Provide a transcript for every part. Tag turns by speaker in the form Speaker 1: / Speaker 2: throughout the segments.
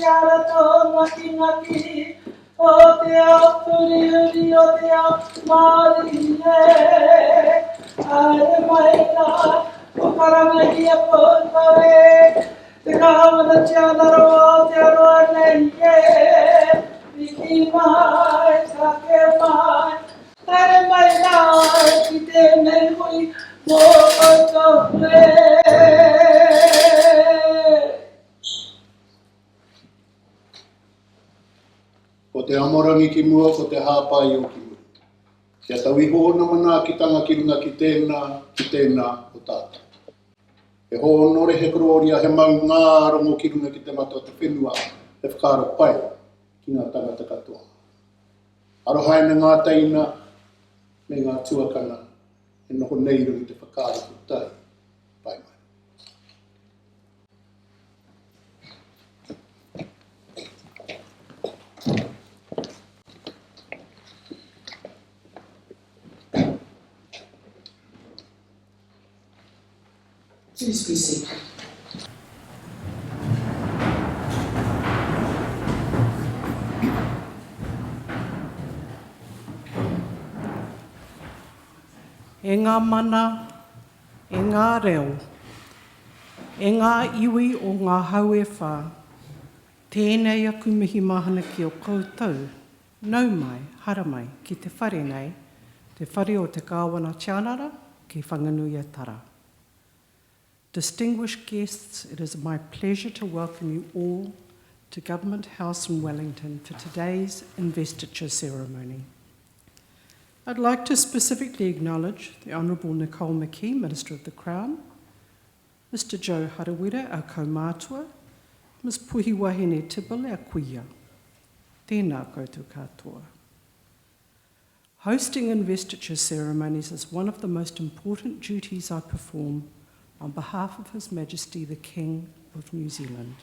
Speaker 1: tiara tō ngaki ngaki, o te ao puri uri o te ao Māori e. Aere mai nā, o karangai a pōtau e, te kāwana tiara roa o te aroa nei e. Wiki mai, sake mai, aere mai nā, ki tēnei hui mō koutou e.
Speaker 2: Ko te amorangi ki mua, ko te hāpai o ki mua. Kia tau iho ona mana ki tanga ki runga ki tēnā o tātou. E ho onore he kororia he mau ngā rongo ki runga ki te matua te whenua he whakaro pai ki ngā tangata katoa. Arohaina ngā teina me ngā tuakana e noho nei rungi te whakaro ko tai pai mai.
Speaker 1: Please be seated. E ngā mana, e ngā reo, e ngā iwi o ngā hau e whā, tēnei aku mihi mahana ki o koutou, nau mai, hara mai, ki te whare nei, te whare o te kāwana tianara, ki whanganuia tara. Distinguished guests, it is my pleasure to welcome you all to Government House in Wellington for today's investiture ceremony. I'd like to specifically acknowledge the Honourable Nicola, Minister of the Crown, Mr Joe Harawira, our kaumātua, Ms Puhi Wahine Tibble, our kuia. Tēnā koutou katoa. Hosting investiture ceremonies is one of the most important duties I perform on behalf of His Majesty the King of New Zealand.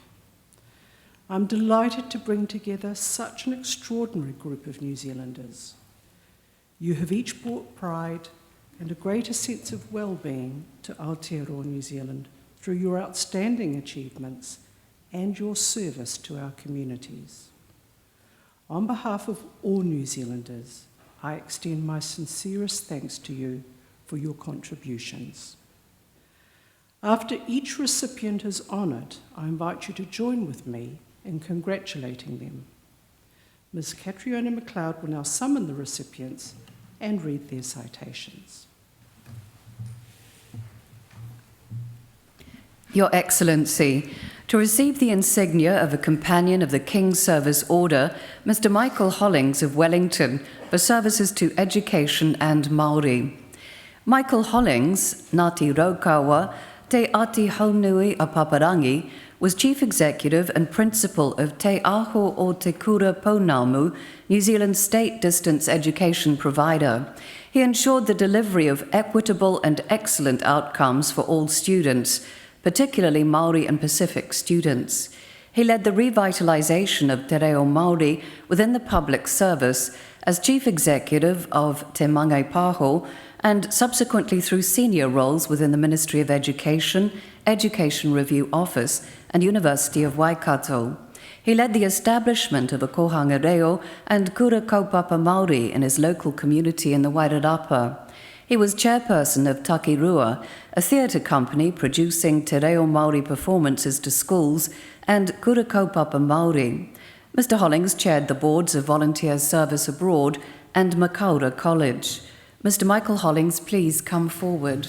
Speaker 1: I'm delighted to bring together such an extraordinary group of New Zealanders. You have each brought pride and a greater sense of well-being to Aotearoa New Zealand through your outstanding achievements and your service to our communities. On behalf of all New Zealanders, I extend my sincerest thanks to you for your contributions. After each recipient is honoured, I invite you to join with me in congratulating them. Ms Catriona McLeod will now summon the recipients and read their citations.
Speaker 3: Your Excellency, to receive the insignia of a Companion of the King's Service Order, Mr Michael Hollings of Wellington, for services to education and Māori. Michael Hollings, Ngāti Raukawa, Te Ati Haunui a Paparangi, was Chief Executive and Principal of Te Aho o Te Kura Pounamu, New Zealand's state distance education provider. He ensured the delivery of equitable and excellent outcomes for all students, particularly Māori and Pacific students. He led the revitalisation of Te Reo Māori within the public service as Chief Executive of Te Mangai Pāho and subsequently through senior roles within the Ministry of Education, Education Review Office and University of Waikato. He led the establishment of a kohanga reo and kura kaupapa Māori in his local community in the Wairarapa. He was chairperson of Takirua, a theatre company producing te reo Māori performances to schools, and kura kaupapa Māori. Mr Hollings chaired the boards of Volunteer Service Abroad and Makaurau College. Mr Michael Hollings, please come forward.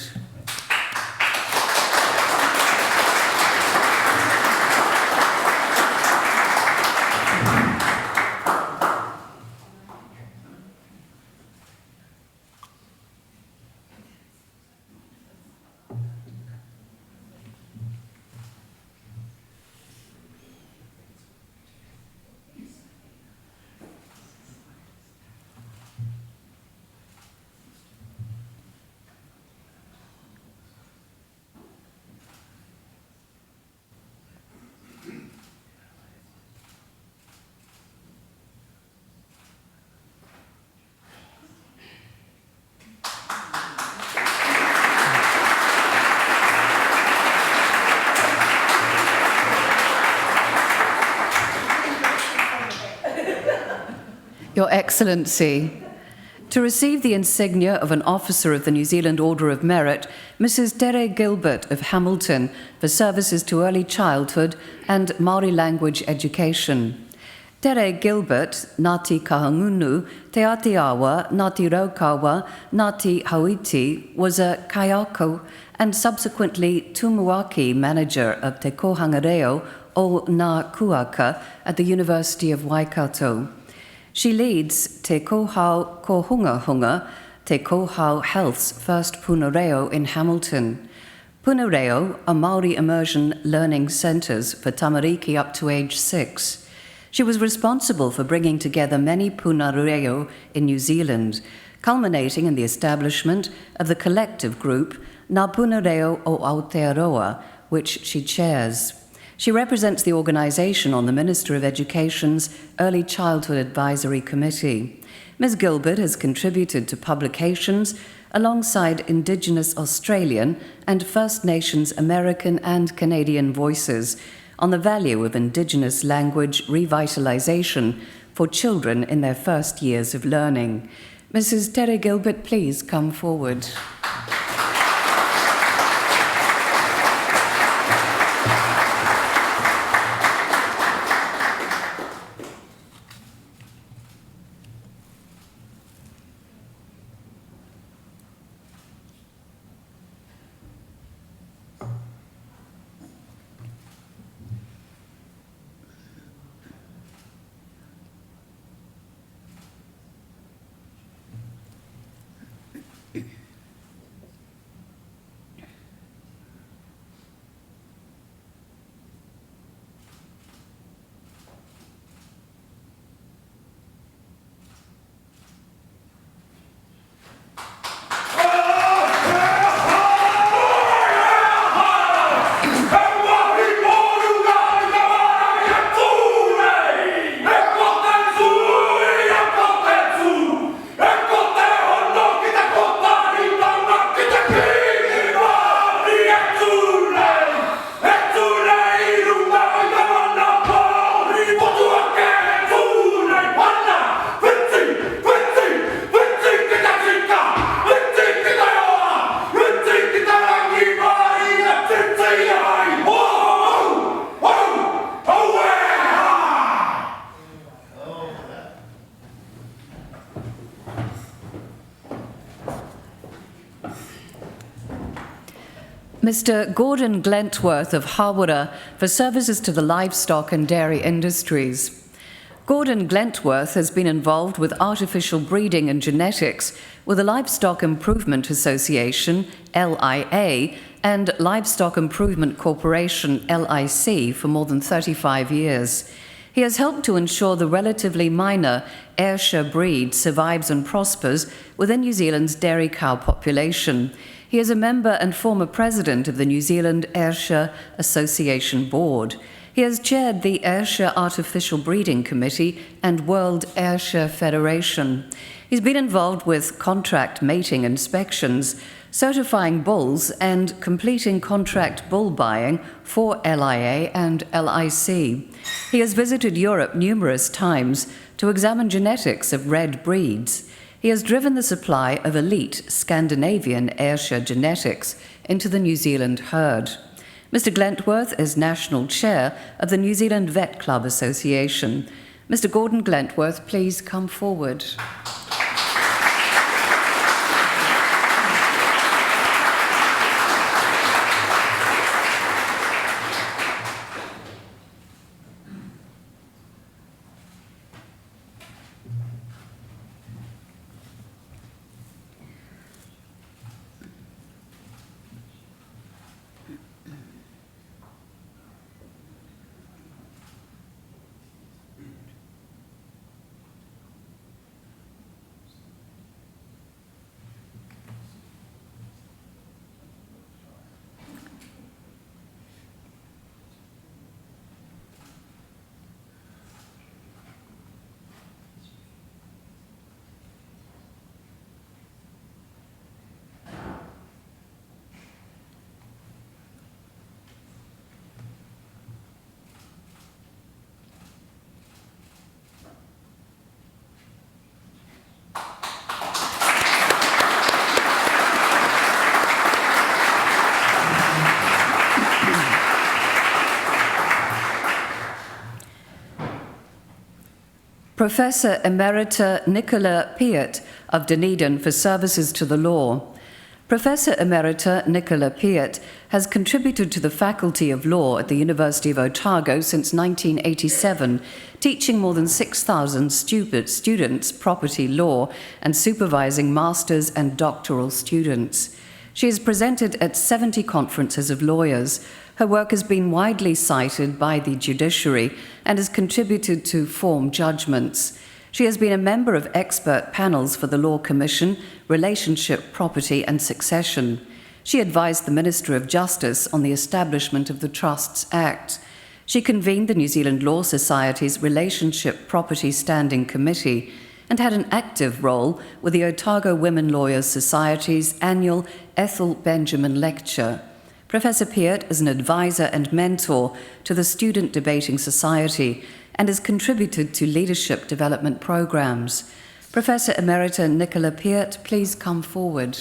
Speaker 3: Your Excellency, to receive the insignia of an Officer of the New Zealand Order of Merit, Mrs. Dere Gilbert of Hamilton for services to early childhood and Māori language education. Dere Gilbert, Ngāti Kahangunu, Te Atiawa, Ngāti Raukawa, Ngāti Hauiti, was a kaiako and subsequently Tumuaki manager of Te Kohangareo o Ngā Kuaka at the University of Waikato. She leads Te Kohau Kohungahunga, Te Kohau Health's first Punareo in Hamilton. Punareo are Māori immersion learning centres for tamariki up to age 6. She was responsible for bringing together many Punareo in New Zealand, culminating in the establishment of the collective group Ngā Punareo o Aotearoa, which she chairs. She represents the organisation on the Minister of Education's Early Childhood Advisory Committee. Ms. Gilbert has contributed to publications alongside Indigenous Australian and First Nations American and Canadian voices on the value of Indigenous language revitalisation for children in their first years of learning. Mrs. Dere Gilbert, please come forward. Mr. Gordon Glentworth of Hawera for services to the livestock and dairy industries. Gordon Glentworth has been involved with artificial breeding and genetics with the Livestock Improvement Association, LIA, and Livestock Improvement Corporation, LIC, for more than 35 years. He has helped to ensure the relatively minor Ayrshire breed survives and prospers within New Zealand's dairy cow population. He is a member and former president of the New Zealand Ayrshire Association Board. He has chaired the Ayrshire Artificial Breeding Committee and World Ayrshire Federation. He's been involved with contract mating inspections, certifying bulls, and completing contract bull buying for LIA and LIC. He has visited Europe numerous times to examine genetics of red breeds. He has driven the supply of elite Scandinavian Ayrshire genetics into the New Zealand herd. Mr. Glentworth is National Chair of the New Zealand Vet Club Association. Mr. Gordon Glentworth, please come forward. Professor Emerita Nicola Pier of Dunedin for services to the law. Professor Emerita Nicola Pier has contributed to the Faculty of Law at the University of Otago since 1987, teaching more than 6,000 students property law and supervising master's and doctoral students. She has presented at 70 conferences of lawyers. Her work has been widely cited by the judiciary and has contributed to form judgments. She has been a member of expert panels for the Law Commission, Relationship, Property and Succession. She advised the Minister of Justice on the establishment of the Trusts Act. She convened the New Zealand Law Society's Relationship Property Standing Committee and had an active role with the Otago Women Lawyers Society's annual Ethel Benjamin Lecture. Professor Pier is an advisor and mentor to the Student Debating Society and has contributed to leadership development programs. Professor Emerita Nicola Pier, please come forward.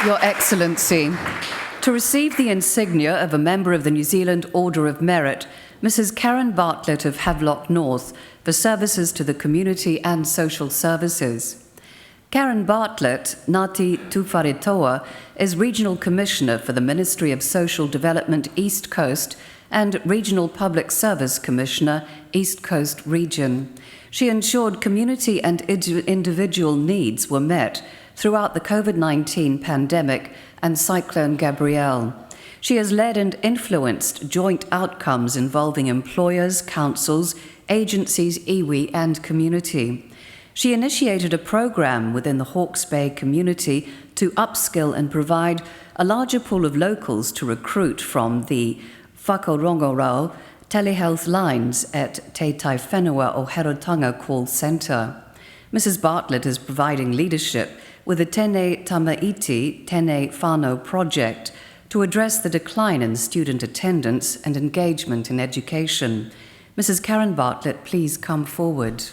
Speaker 3: Your Excellency, to receive the insignia of a member of the New Zealand Order of Merit, Mrs. Karen Bartlett of Havelock North, for services to the community and social services. Karen Bartlett, Ngāti Tuwharetoa, is Regional Commissioner for the Ministry of Social Development East Coast and Regional Public Service Commissioner, East Coast Region. She ensured community and individual needs were met throughout the COVID-19 pandemic and Cyclone Gabrielle. She has led and influenced joint outcomes involving employers, councils, agencies, iwi and community. She initiated a program within the Hawke's Bay community to upskill and provide a larger pool of locals to recruit from the Whakarongorau telehealth lines at Te Tai Whenua o Herotanga Call Centre. Mrs. Bartlett is providing leadership with the Tene Tamaiti Tene Whānau project to address the decline in student attendance and engagement in education. Mrs. Karen Bartlett, please come forward.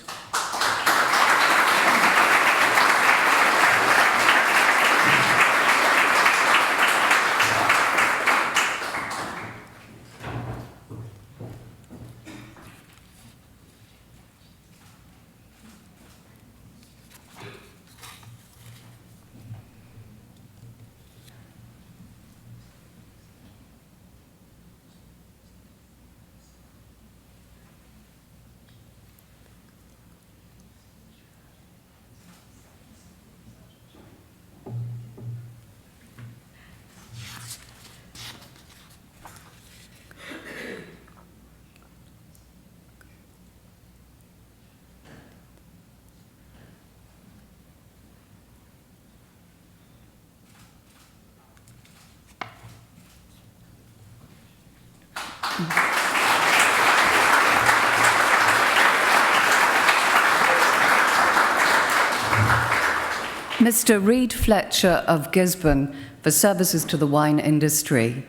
Speaker 3: Mr. Reid Fletcher of Gisborne for services to the wine industry.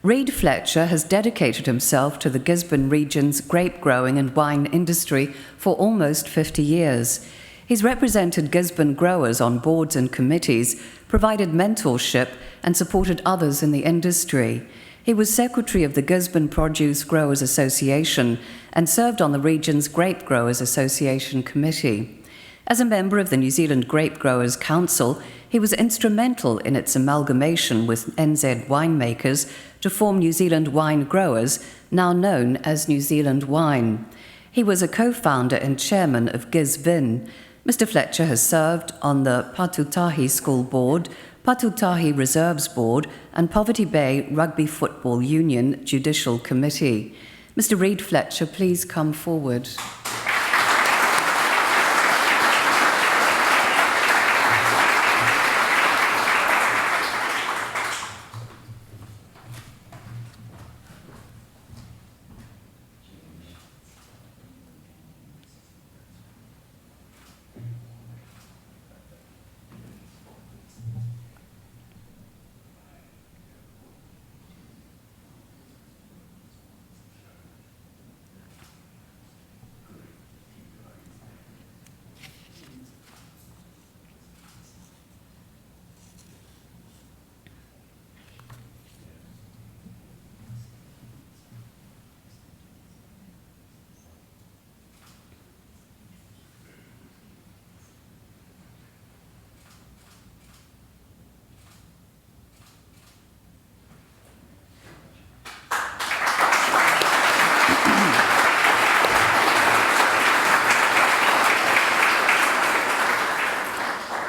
Speaker 3: Reid Fletcher has dedicated himself to the Gisborne region's grape growing and wine industry for almost 50 years. He's represented Gisborne growers on boards and committees, provided mentorship, and supported others in the industry. He was secretary of the Gisborne Produce Growers Association and served on the region's Grape Growers Association committee. As a member of the New Zealand Grape Growers Council, he was instrumental in its amalgamation with NZ winemakers to form New Zealand Wine Growers, now known as New Zealand Wine. He was a co-founder and chairman of Gisvin. Mr Fletcher has served on the Patutahi School Board, Patutahi Reserves Board and Poverty Bay Rugby Football Union Judicial Committee. Mr Reid Fletcher, please come forward.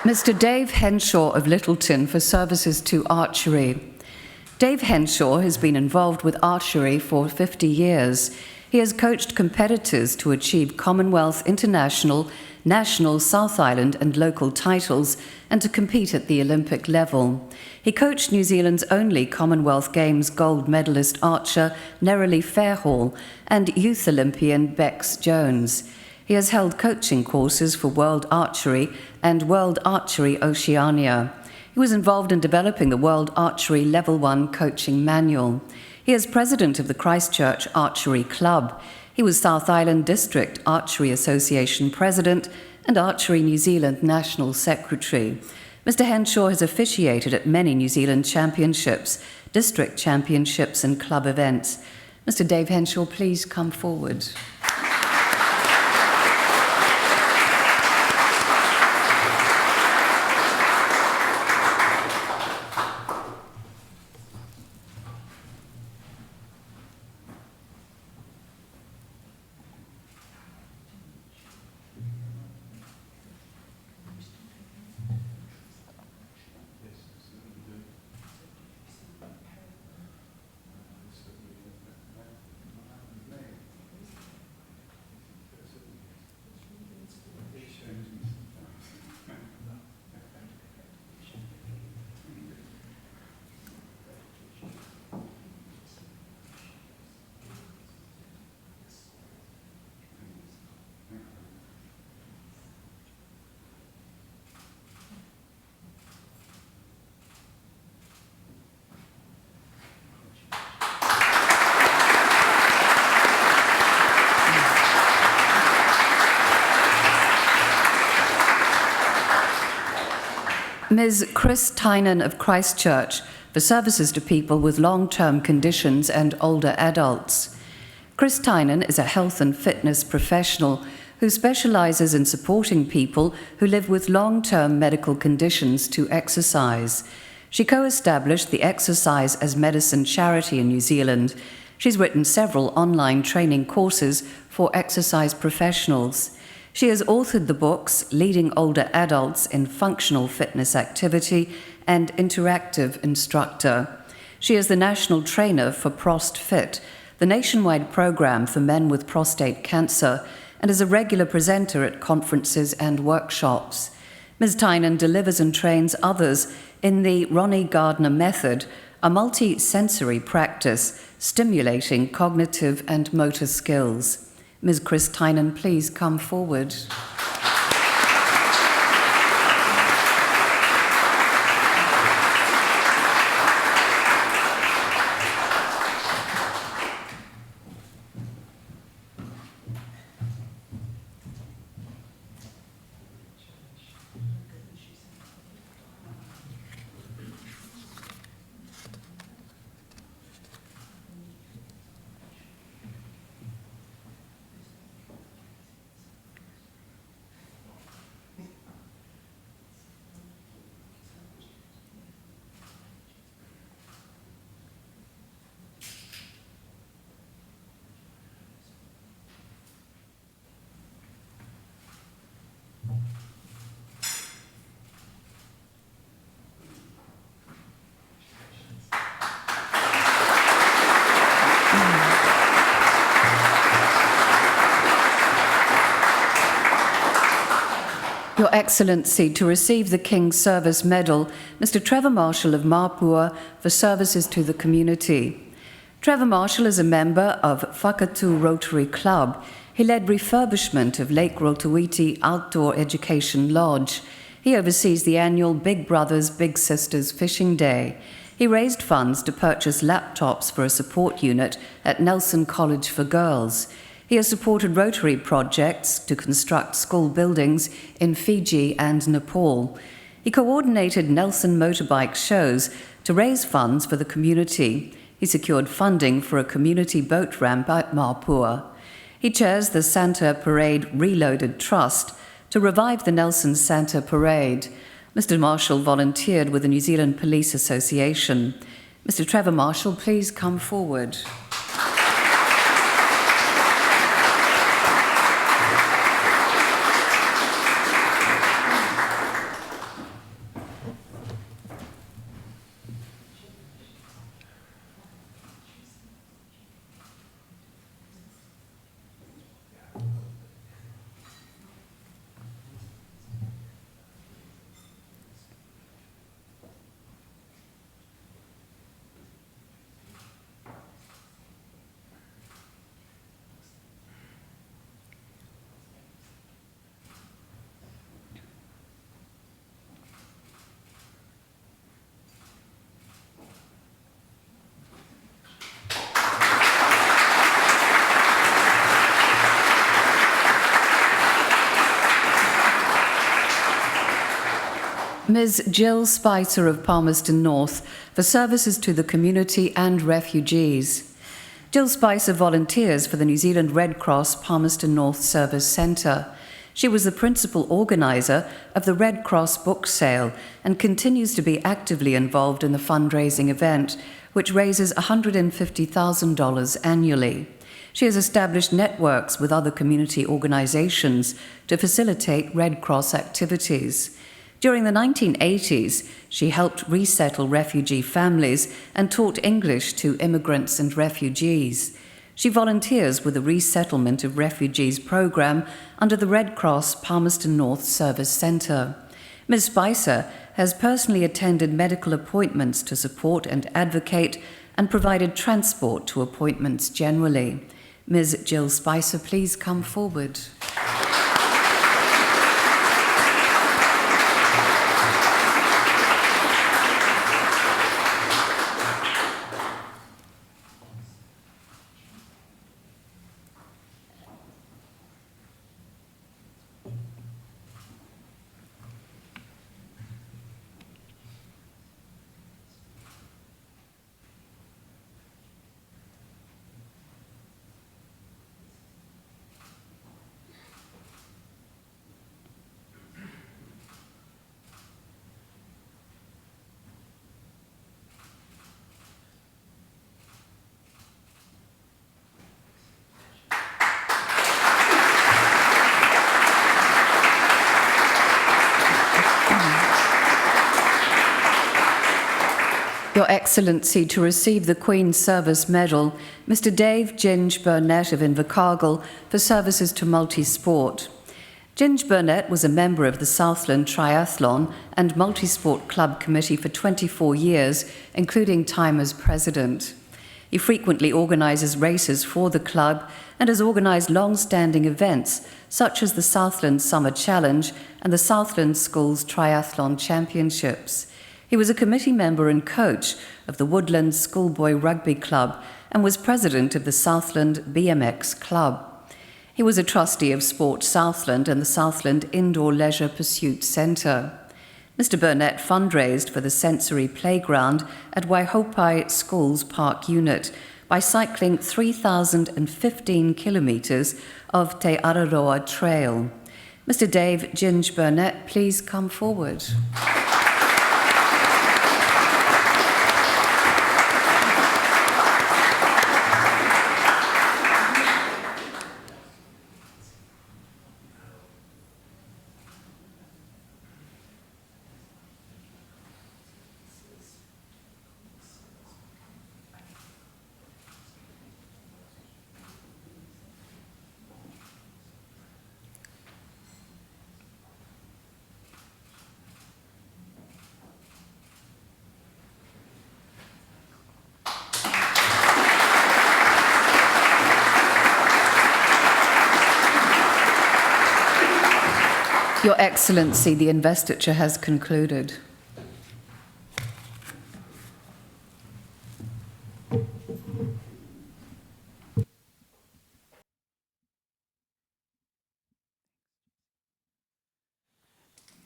Speaker 3: Mr Dave Henshaw of Littleton for services to archery. Dave Henshaw has been involved with archery for 50 years. He has coached competitors to achieve Commonwealth, International, National, South Island and local titles and to compete at the Olympic level. He coached New Zealand's only Commonwealth Games gold medalist archer Nerily Fairhall and youth Olympian Bex Jones. He has held coaching courses for World Archery and World Archery Oceania. He was involved in developing the World Archery Level 1 coaching manual. He is president of the Christchurch Archery Club. He was South Island District Archery Association president and Archery New Zealand National Secretary. Mr Henshaw has officiated at many New Zealand championships, district championships and club events. Mr Dave Henshaw, please come forward. Ms. Chris Tinan of Christchurch for services to people with long-term conditions and older adults. Chris Tinan is a health and fitness professional who specialises in supporting people who live with long-term medical conditions to exercise. She co-established the Exercise as Medicine charity in New Zealand. She's written several online training courses for exercise professionals. She has authored the books Leading Older Adults in Functional Fitness Activity and Interactive Instructor. She is the national trainer for ProstFit, the nationwide program for men with prostate cancer, and is a regular presenter at conferences and workshops. Ms. Tinan delivers and trains others in the Ronnie Gardner method, a multi-sensory practice stimulating cognitive and motor skills. Ms. Chris Tinan, please come forward. Excellency, to receive the King's Service Medal, Mr. Trevor Marshall of Mapua for services to the community. Trevor Marshall is a member of Whakatu Rotary Club. He led refurbishment of Lake Rotowiti Outdoor Education Lodge. He oversees the annual Big Brothers Big Sisters Fishing Day. He raised funds to purchase laptops for a support unit at Nelson College for Girls. He has supported Rotary projects to construct school buildings in Fiji and Nepal. He coordinated Nelson motorbike shows to raise funds for the community. He secured funding for a community boat ramp at Mapua. He chairs the Santa Parade Reloaded Trust to revive the Nelson Santa Parade. Mr. Marshall volunteered with the New Zealand Police Association. Mr. Trevor Marshall, please come forward. Ms. Jill Spicer of Palmerston North for services to the community and refugees. Jill Spicer volunteers for the New Zealand Red Cross Palmerston North Service Centre. She was the principal organiser of the Red Cross book sale and continues to be actively involved in the fundraising event, which raises $150,000 annually. She has established networks with other community organisations to facilitate Red Cross activities. During the 1980s, she helped resettle refugee families and taught English to immigrants and refugees. She volunteers with the Resettlement of Refugees programme under the Red Cross Palmerston North Service Centre. Ms. Spicer has personally attended medical appointments to support and advocate and provided transport to appointments generally. Ms. Jill Spicer, please come forward. Your Excellency, to receive the Queen's Service Medal, Mr. Dave Ginge Burnett of Invercargill for services to multi-sport. Ginge Burnett was a member of the Southland Triathlon and Multisport Club Committee for 24 years, including time as president. He frequently organises races for the club and has organised long-standing events such as the Southland Summer Challenge and the Southland Schools Triathlon Championships. He was a committee member and coach of the Woodland Schoolboy Rugby Club and was president of the Southland BMX Club. He was a trustee of Sport Southland and the Southland Indoor Leisure Pursuit Centre. Mr. Burnett fundraised for the sensory playground at Waihopai Schools Park Unit by cycling 3,015 kilometres of Te Araroa Trail. Mr. Dave Ginge Burnett, please come forward. Your Excellency, the investiture has concluded.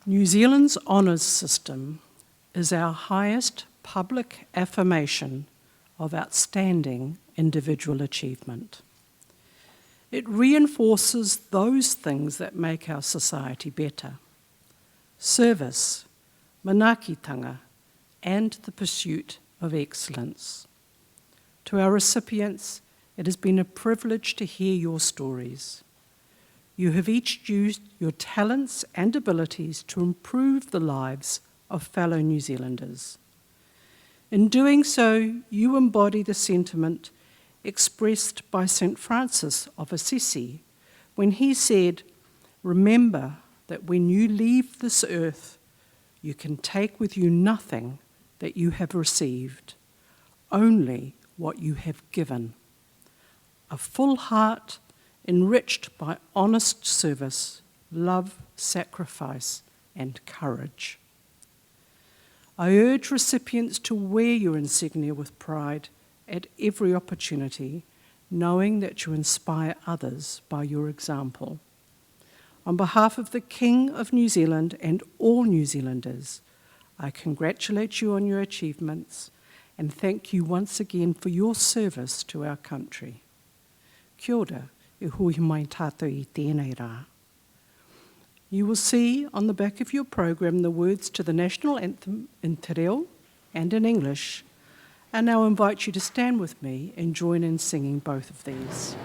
Speaker 1: New Zealand's honours system is our highest public affirmation of outstanding individual achievement. It reinforces those things that make our society better: service, manaakitanga, and the pursuit of excellence. To our recipients, it has been a privilege to hear your stories. You have each used your talents and abilities to improve the lives of fellow New Zealanders. In doing so, you embody the sentiment expressed by St. Francis of Assisi when he said, "Remember that when you leave this earth, you can take with you nothing that you have received, only what you have given. A full heart enriched by honest service, love, sacrifice, and courage." I urge recipients to wear your insignia with pride at every opportunity, knowing that you inspire others by your example. On behalf of the King of New Zealand and all New Zealanders, I congratulate you on your achievements and thank you once again for your service to our country. Kia ora, e hui mai tātou I tēnei rā. You will see on the back of your program the words to the national anthem in te reo and in English, and I'll invite you to stand with me and join in singing both of these.